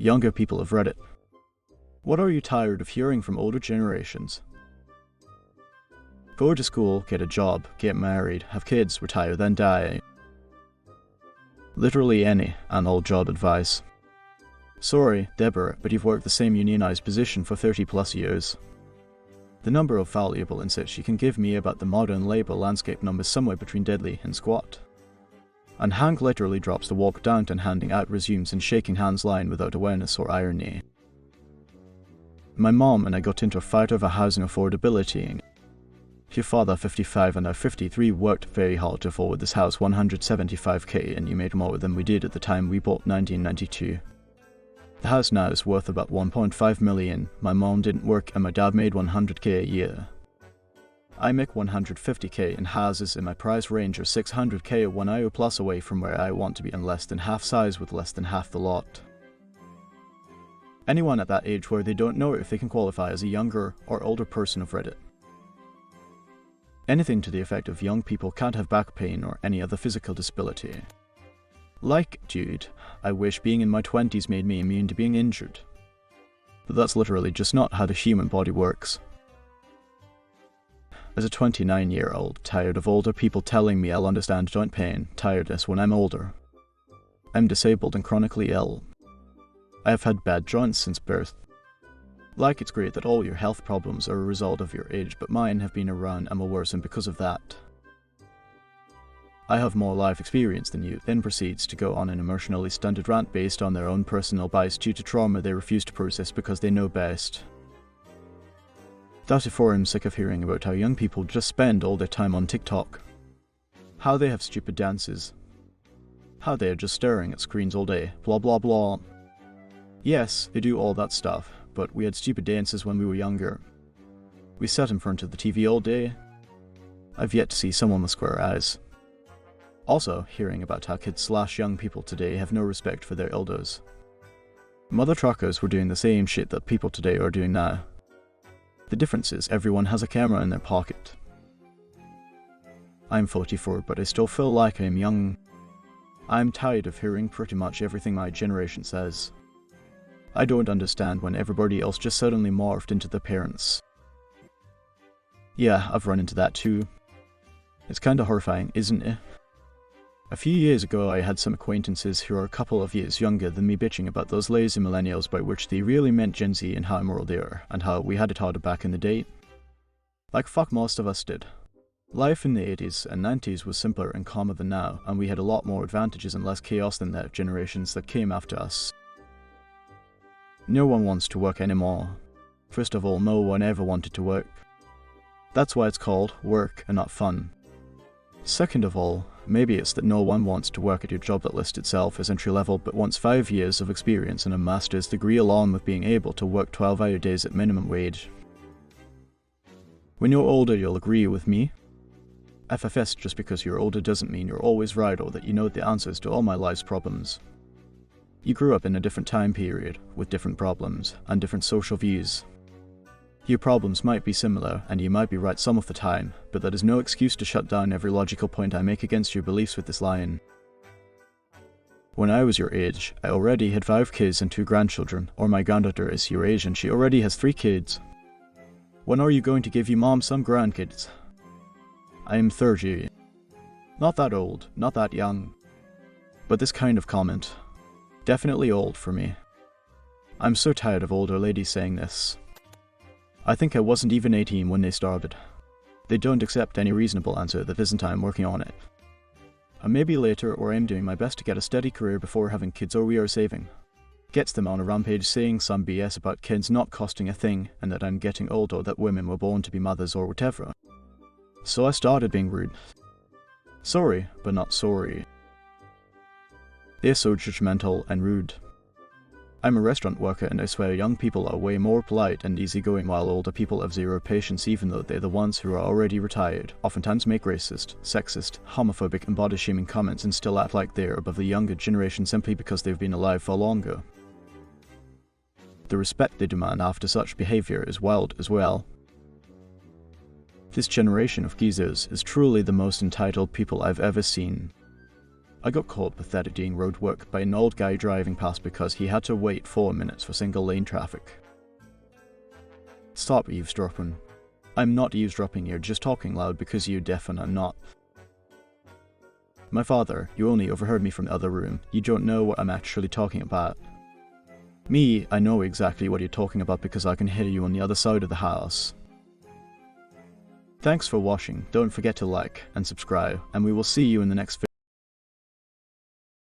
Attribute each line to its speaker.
Speaker 1: Younger people of Reddit. What are you tired of hearing from older generations? Go to school, get a job, get married, have kids, retire, then die. Literally any and all job advice. Sorry, Deborah, but you've worked the same unionized position for 30 plus years. The number of valuable insights you can give me about the modern labour landscape numbers somewhere between deadly and squat. And Hank literally drops the walk down and handing out resumes and shaking hands line without awareness or irony. My mom and I got into a fight over housing affordability. Your father, 55 and I, 53, worked very hard to afford this house $175k, and you made more than we did at the time we bought 1992. The house now is worth about 1.5 million. My mom didn't work and my dad made 100k a year. I make 150k, and houses in my price range are 600k or 1 IO plus away from where I want to be, and less than half size with less than half the lot. Anyone at that age where they don't know if they can qualify as a younger or older person of Reddit. Anything to the effect of young people can't have back pain or any other physical disability. Like, dude, I wish being in my 20s made me immune to being injured. But that's literally just not how the human body works. As a 29-year-old, tired of older people telling me I'll understand joint pain, tiredness when I'm older. I'm disabled and chronically ill. I have had bad joints since birth. Like, it's great that all your health problems are a result of your age, but mine have been around and will worsen because of that. I have more life experience than you, then proceeds to go on an emotionally stunted rant based on their own personal bias due to trauma they refuse to process because they know best. Therefore, I'm sick of hearing about how young people just spend all their time on TikTok. How they have stupid dances. How they are just staring at screens all day, blah blah blah. Yes, they do all that stuff, but we had stupid dances when we were younger. We sat in front of the TV all day. I've yet to see someone with square eyes. Also, hearing about how kids / young people today have no respect for their elders. Mother truckers were doing the same shit that people today are doing now. The difference is everyone has a camera in their pocket. I'm 44, but I still feel like I'm young. I'm tired of hearing pretty much everything my generation says. I don't understand when everybody else just suddenly morphed into their parents. Yeah, I've run into that too. It's kinda horrifying, isn't it? A few years ago I had some acquaintances who are a couple of years younger than me bitching about those lazy millennials, by which they really meant Gen Z, and how immoral they are, and how we had it harder back in the day. Like fuck most of us did. Life in the 80s and 90s was simpler and calmer than now, and we had a lot more advantages and less chaos than the generations that came after us. No one wants to work anymore. First of all, no one ever wanted to work. That's why it's called work and not fun. Second of all, maybe it's that no one wants to work at your job that lists itself as entry level, but wants 5 years of experience and a master's degree along with being able to work 12-hour days at minimum wage. When you're older, you'll agree with me. FFS, just because you're older doesn't mean you're always right or that you know the answers to all my life's problems. You grew up in a different time period, with different problems, and different social views. Your problems might be similar, and you might be right some of the time, but that is no excuse to shut down every logical point I make against your beliefs with this line. When I was your age, I already had 5 kids and 2 grandchildren, or my granddaughter is your age and she already has 3 kids. When are you going to give your mom some grandkids? I am 30. Not that old, not that young. But this kind of comment. Definitely old for me. I'm so tired of older ladies saying this. I think I wasn't even 18 when they started. They don't accept any reasonable answer that isn't I'm working on it. And maybe later, or I'm doing my best to get a steady career before having kids, or we are saving. Gets them on a rampage saying some BS about kids not costing a thing, and that I'm getting old or that women were born to be mothers or whatever. So I started being rude. Sorry, but not sorry. They're so judgmental and rude. I'm a restaurant worker and I swear young people are way more polite and easygoing, while older people have zero patience, even though they're the ones who are already retired, oftentimes make racist, sexist, homophobic and body-shaming comments and still act like they're above the younger generation simply because they've been alive for longer. The respect they demand after such behavior is wild as well. This generation of geezers is truly the most entitled people I've ever seen. I got caught pathetic doing road work by an old guy driving past because he had to wait 4 minutes for single lane traffic. Stop eavesdropping. I'm not eavesdropping, you're just talking loud because you're deaf and I'm not. My father, you only overheard me from the other room. You don't know what I'm actually talking about. Me, I know exactly what you're talking about because I can hear you on the other side of the house. Thanks for watching, don't forget to like and subscribe, and we will see you in the next video.